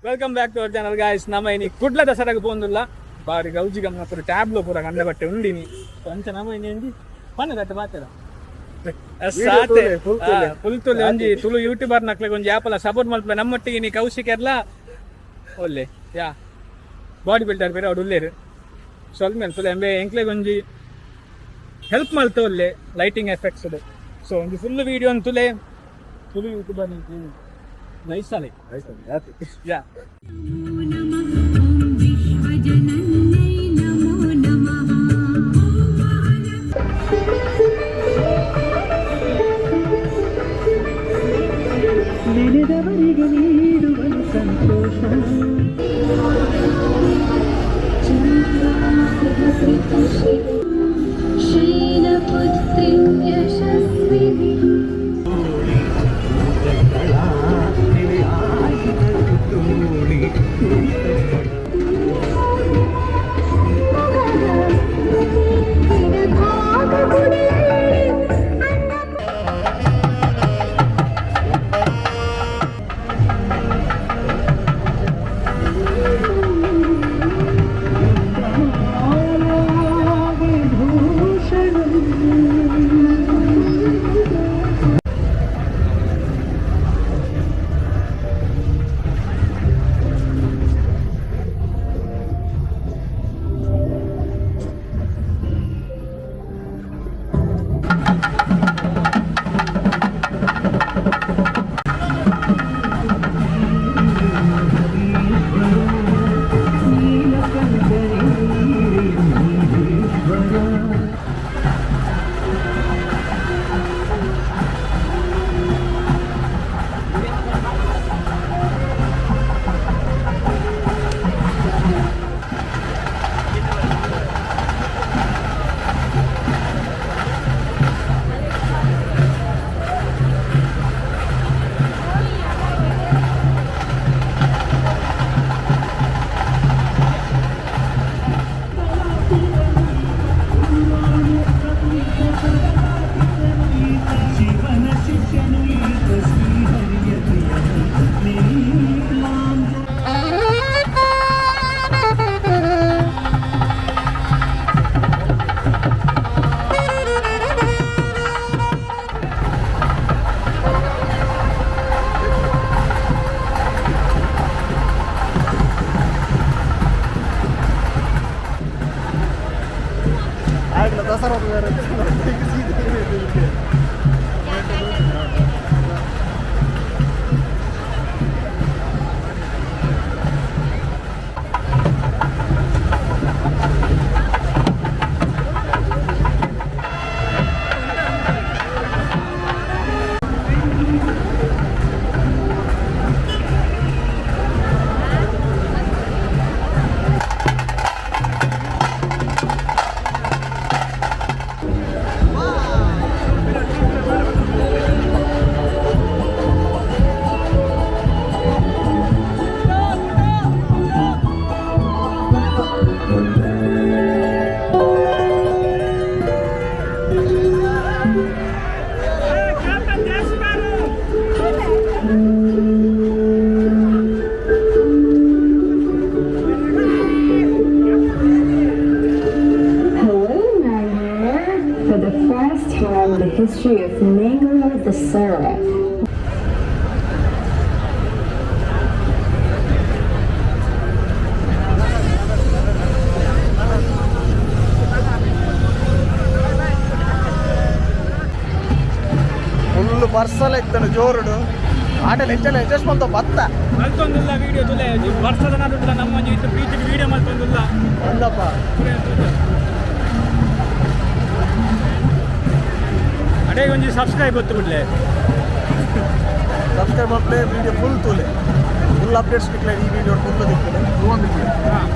Welcome back to our channel guys. నమ్మ ఇని కుడ్ల దసరాకు పోందుల్ల బారి గౌజి గమ్మప్పుడు ట్యాబ్లో పూర కండబట్టి ఉండిని కొంచెం నమ్మ ఏంటి పన్ను కట్ట మాత్రం ಸಾತೆ ಫುಲ್ತುಲೆ ಒಂಜಿ ತುಳು ಯೂಟ್ಯೂಬರ್ ನಕ್ಲೆ ಒಂಜಿ ಆಪಲ ಸಪೋರ್ಟ್ ಮಲ್ಪೆ ನಮ್ಮೊಟ್ಟಿಗೆ ನೀ ಕೌಶಿಕ್ ಎಲ್ಲ ಒಳ್ಳೆ ಯಾ ಬಾಡಿ ಬಿಲ್ಡರ್ ಬೇರೆ ಅವ್ರು ಉಳ್ಳೇರು ಸ್ವಲ್ಪ ಮೇಲೆ ತುಲೆ ಎಂಬೆ ಎಂಕ್ಲೆಗೆ ಒಂಜಿ ಹೆಲ್ಪ್ ಮಲ್ತು ಒಳ್ಳೆ ಲೈಟಿಂಗ್ ಎಫೆಕ್ಟ್ಸ್ ಸೊ ಒಂಜಿ ಫುಲ್ ವಿಡಿಯೋ ತುಲೆ ತುಳು ಯೂಟ್ಯೂಬರ್ ನೈಸಾಲೆ ಯಾ ನೆನೆದವರಿಗೆ ನೀಡುವ ಸಂತೋಷ Sheelaputri Yashaswini History of Mangaluru Dasara. Full ಬರ್ಸಲ್ ಇತ್ತಾನೆ ಜೋರುಡು ಆಟಲ್ಲಿ ಹೆಚ್ಚೆಲ್ಲ ಅಡ್ಜಸ್ಟ್ ಮಾಡ್ತಾ ಬತ್ತ ಮಲ್ತೊಂದಿಲ್ಲ ವಿಡಿಯೋ ತುಲೆ ವರ್ಷದ ನಾಡುಲ್ಲ ನಮ್ಮ ಇತ್ತು ಪ್ರೀತಿಗೆ ವಿಡಿಯೋ ಮಲ್ತೊಂದಿಲ್ಲ ಅಲ್ಲಪ್ಪ ಅಡೇ ಒಂಜಿ ಸಬ್ಸ್ಕ್ರೈಬ್ ಗೊತ್ತು ಬಿಡ್ಲೆ ಸಬ್ಸ್ಕ್ರೈಬ್ ಮಾಡ್ಲೆ ವಿಡಿಯೋ ಫುಲ್ ಅಪ್ಡೇಟ್ಸ್ ಸಿಗ್ಲೆ ಈ ವಿಡಿಯೋ ಫುಲ್ ದಿಕ್ಕಲೆ ಹಾಂ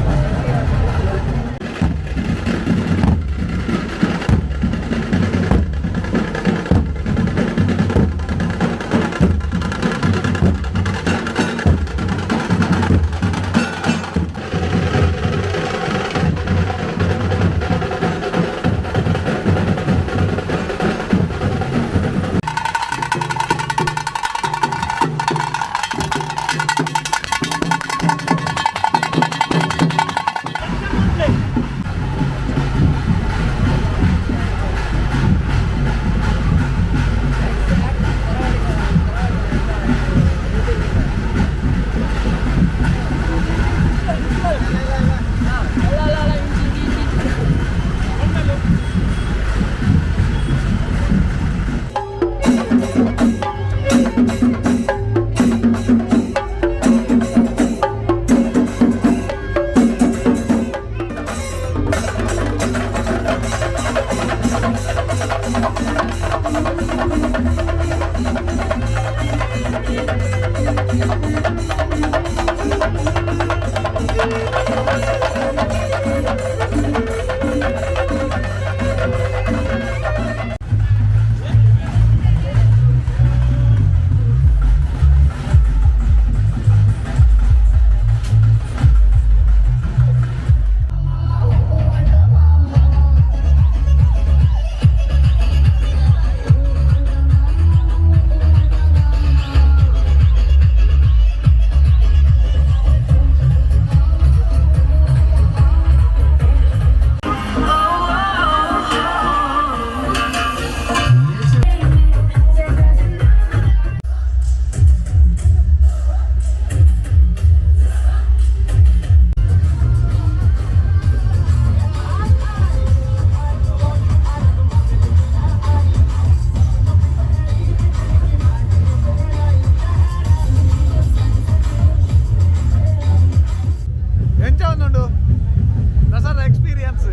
ದಸರಾ ಎಕ್ಸ್ಪೀರಿಯನ್ಸ್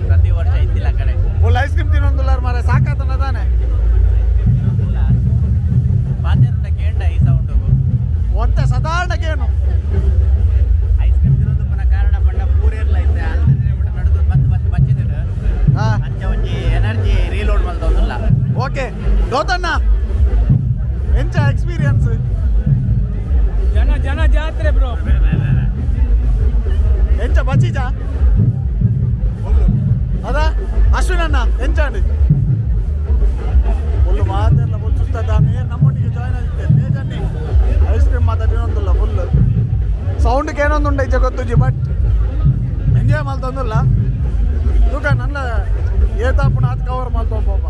ಪ್ರತಿ ವರ್ಷ ಇದ್ದಿಲ್ಲ ಆ ಕಡೆ ಒಳ್ಳೆ ಐಸ್ ಕ್ರೀಮ್ ತಿನ್ನೊಂದಿಲ್ಲ ಮಾರೆ ಸಾಕಾತನ ತಾನೆ ಪಾತ್ರೆ ಕೇಂಡ ಈ ಸೌಂಡು ಒಂತ ಸಾಧಾರಣಕ್ಕೇನು ಐಸ್ ಕ್ರೀಮ್ ತಿನ್ನೋದು ಪುನಃ ಕಾರಣ ಪಂಡ ಪೂರೇರ್ಲ ಐತೆ ಅಲ್ಲಿ ನಡೆದು ಮತ್ತೆ ಬಚ್ಚಿದಿಡು ಅಂಚ ಒಂಜಿ ಎನರ್ಜಿ ರೀಲೋಡ್ ಮಾಡ್ತೋದಿಲ್ಲ ಓಕೆ ಗೌತಣ್ಣ ಎಂಚ ಎಕ್ಸ್ಪೀರಿಯನ್ಸ್ ಜನ ಜಾತ್ರೆ ಬ್ರೋ ಎಂಚ ಬಚ್ಚಿಜ ಅದ ಅಶ್ವಿನಣ್ಣ ಎಂಚಾಂಡಿ ಫುಲ್ ಮಾತೆಲ್ಲ ಫುಲ್ ಸುಸ್ತದ ನಮ್ಮೊಟ್ಟಿಗೆ ಜಾಯ್ನ್ ಆಗಿದ್ದೆ ನೇಜನ್ನಿ ಐಸ್ ಕ್ರೀಮ್ ಮಾತಾಡಿನೊಂದಿಲ್ಲ ಫುಲ್ ಸೌಂಡ್ಗೆ ಏನೊಂದುಂಟು ಐತೆ ಗೊತ್ತುಜಿ ಬಟ್ ಎಂಜಾಯ್ ಮಾಡ್ತೊಂದಿಲ್ಲ ತೂಕ ನನ್ನ ಏತಾಪುಣ ಅದು ಕವರ್ ಮಾಡ್ತೋ ಪಾಪ